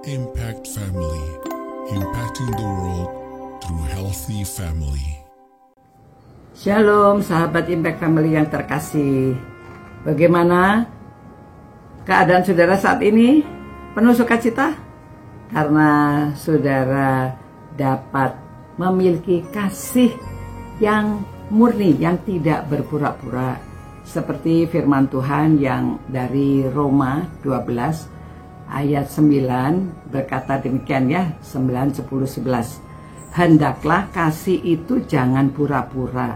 Impact Family, impacting the world through healthy family. Shalom sahabat Impact Family yang terkasih. Bagaimana keadaan saudara saat ini? Penuh sukacita? Karena saudara dapat memiliki kasih yang murni, yang tidak berpura-pura. Seperti firman Tuhan yang dari Roma 12 ayat 9 berkata demikian ya, 9, 10, 11. Hendaklah kasih itu jangan pura-pura.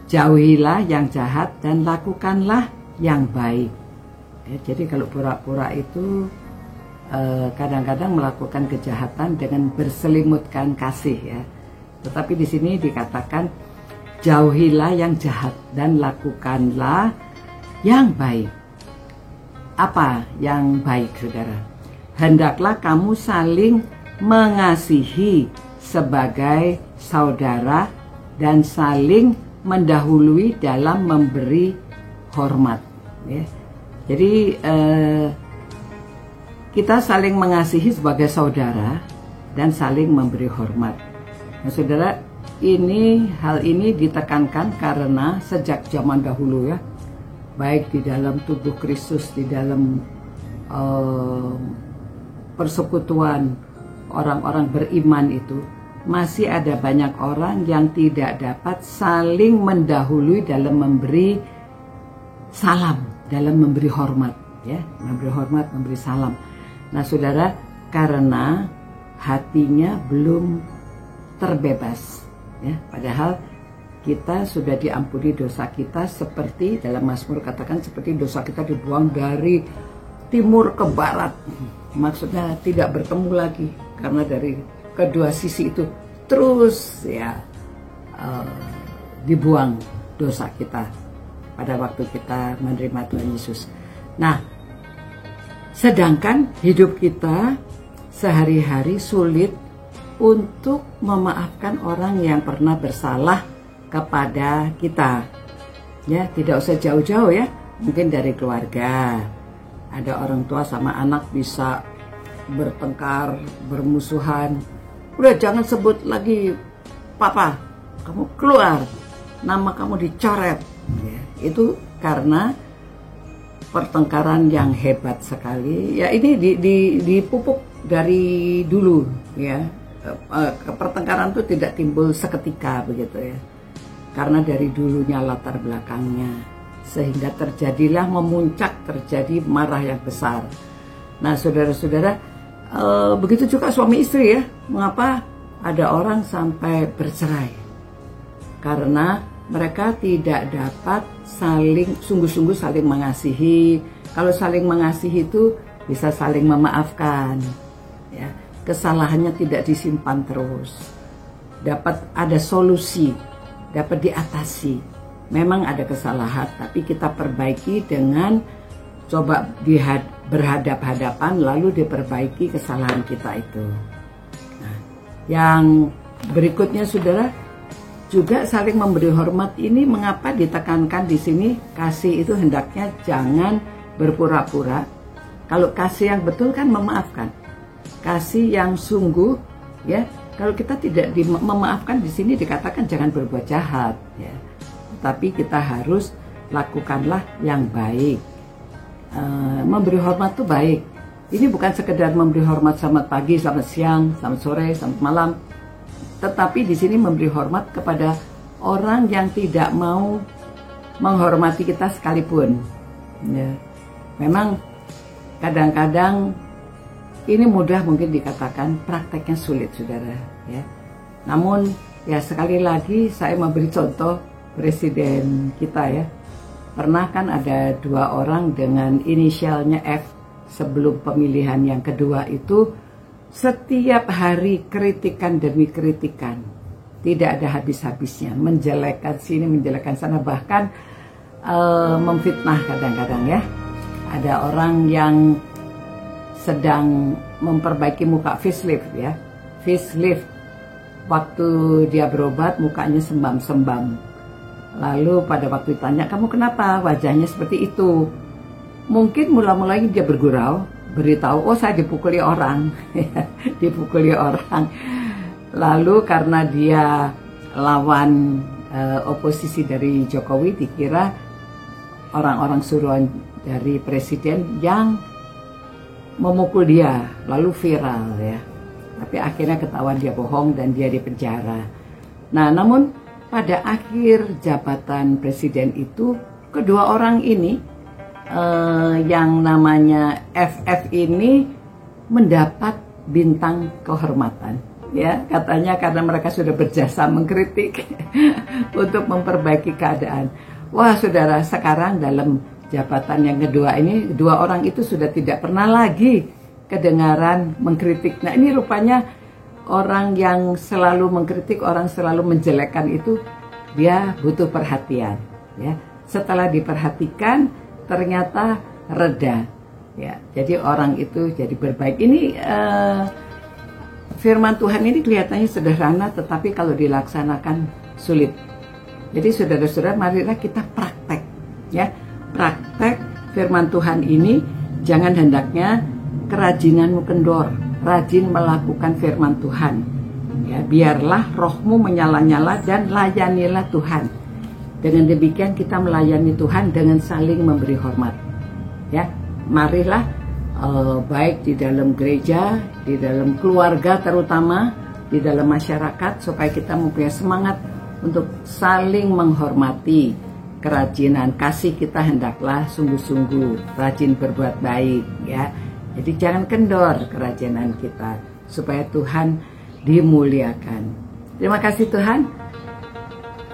Jauhilah yang jahat dan lakukanlah yang baik. Ya, jadi kalau pura-pura itu kadang-kadang melakukan kejahatan dengan berselimutkan kasih ya. Tetapi di sini dikatakan jauhilah yang jahat dan lakukanlah yang baik. Apa yang baik, saudara? Hendaklah kamu saling mengasihi sebagai saudara dan saling mendahului dalam memberi hormat. Ya. Jadi kita saling mengasihi sebagai saudara dan saling memberi hormat. Nah, saudara, hal ini ditekankan karena sejak zaman dahulu ya, baik di dalam tubuh Kristus, di dalam persekutuan orang-orang beriman itu, masih ada banyak orang yang tidak dapat saling mendahului dalam memberi salam, dalam memberi hormat, ya, memberi hormat, memberi salam. Nah, saudara, karena hatinya belum terbebas, ya, padahal kita sudah diampuni dosa kita, seperti dalam Mazmur katakan seperti dosa kita dibuang dari timur ke barat. Maksudnya tidak bertemu lagi, karena dari kedua sisi itu terus ya dibuang dosa kita pada waktu kita menerima Tuhan Yesus. Nah, sedangkan hidup kita sehari-hari sulit untuk memaafkan orang yang pernah bersalah kepada kita, ya, tidak usah jauh-jauh ya, mungkin dari keluarga, ada orang tua sama anak bisa bertengkar, bermusuhan, udah jangan sebut lagi papa, kamu keluar, nama kamu dicoret, ya, itu karena pertengkaran yang hebat sekali, ya, ini dipupuk dari dulu, ya, pertengkaran itu tidak timbul seketika begitu ya. Karena dari dulunya latar belakangnya, sehingga terjadilah memuncak, terjadi marah yang besar. Nah, saudara-saudara, begitu juga suami istri ya. Mengapa ada orang sampai bercerai? Karena mereka tidak dapat sungguh-sungguh saling mengasihi. Kalau saling mengasihi itu bisa saling memaafkan, ya. Kesalahannya tidak disimpan terus, dapat ada solusi, dapat diatasi. Memang ada kesalahan, tapi kita perbaiki dengan coba berhadap-hadapan, lalu diperbaiki kesalahan kita itu. Nah, yang berikutnya, saudara, juga saling memberi hormat. Ini mengapa ditekankan di sini? Kasih itu hendaknya jangan berpura-pura. Kalau kasih yang betul kan memaafkan. Kasih yang sungguh, ya. Kalau kita tidak memaafkan, di sini dikatakan jangan berbuat jahat, ya. Tapi kita harus lakukanlah yang baik. Memberi hormat itu baik. Ini bukan sekedar memberi hormat selamat pagi, selamat siang, selamat sore, selamat malam. Tetapi di sini memberi hormat kepada orang yang tidak mau menghormati kita sekalipun. Ya. Memang kadang-kadang ini mudah mungkin dikatakan, prakteknya sulit, saudara. Ya. Namun ya, sekali lagi saya memberi contoh presiden kita ya. Pernah kan ada 2 orang dengan inisialnya F sebelum pemilihan yang kedua itu, setiap hari kritikan demi kritikan, tidak ada habis-habisnya, menjelekkan sini, menjelekkan sana, bahkan memfitnah kadang-kadang ya. Ada orang yang sedang memperbaiki muka, facelift ya, facelift. Waktu dia berobat mukanya sembam-sembam. Lalu pada waktu ditanya, kamu kenapa wajahnya seperti itu? Mungkin mula-mulanya dia bergurau, beritahu, oh saya dipukuli orang, dipukuli orang. Lalu karena dia lawan oposisi dari Jokowi, dikira orang-orang suruhan dari presiden yang memukul dia, lalu viral ya. Tapi akhirnya ketahuan dia bohong dan dia dipenjara. Nah, namun pada akhir jabatan presiden itu, kedua orang ini yang namanya FF ini mendapat bintang kehormatan. Ya, katanya karena mereka sudah berjasa mengkritik untuk memperbaiki keadaan. Wah, saudara, sekarang dalam jabatan yang kedua ini, dua orang itu sudah tidak pernah lagi kedengaran mengkritik. Nah, ini rupanya orang yang selalu mengkritik, orang selalu menjelekkan itu, dia butuh perhatian. Ya, setelah diperhatikan, ternyata reda. Ya, jadi orang itu jadi berbaik. Ini firman Tuhan ini kelihatannya sederhana, tetapi kalau dilaksanakan sulit. Jadi saudara-saudara, marilah kita praktek, ya, praktek firman Tuhan ini. Jangan hendaknya kerajinanmu kendor, rajin melakukan firman Tuhan. Ya, biarlah rohmu menyala-nyala dan layanilah Tuhan. Dengan demikian kita melayani Tuhan dengan saling memberi hormat. Ya, marilah baik di dalam gereja, di dalam keluarga terutama, di dalam masyarakat, supaya kita mempunyai semangat untuk saling menghormati. Kerajinan kasih kita hendaklah sungguh-sungguh rajin berbuat baik, ya. Jadi jangan kendor kerajinan kita, supaya Tuhan dimuliakan. Terima kasih Tuhan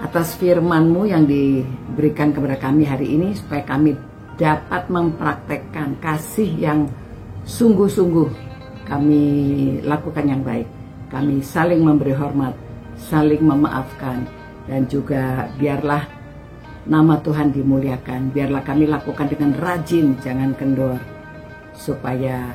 atas firman-Mu yang diberikan kepada kami hari ini, supaya kami dapat mempraktekkan kasih yang sungguh-sungguh kami lakukan yang baik. Kami saling memberi hormat, saling memaafkan, dan juga biarlah nama Tuhan dimuliakan. Biarlah kami lakukan dengan rajin, jangan kendor, supaya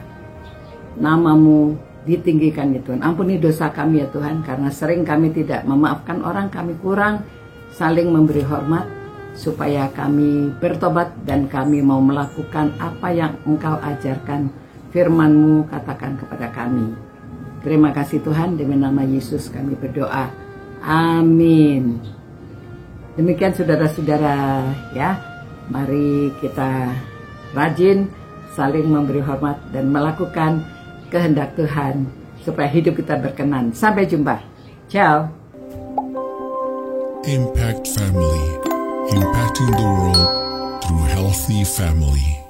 nama-Mu ditinggikan ya Tuhan. Ampuni dosa kami ya Tuhan, karena sering kami tidak memaafkan orang, kami kurang saling memberi hormat, supaya kami bertobat dan kami mau melakukan apa yang Engkau ajarkan. Firman-Mu katakan kepada kami. Terima kasih Tuhan, demi nama Yesus kami berdoa. Amin. Demikian saudara-saudara, ya. Mari kita rajin saling memberi hormat dan melakukan kehendak Tuhan supaya hidup kita berkenan. Sampai jumpa. Ciao. Impact Family, impacting the world through healthy family.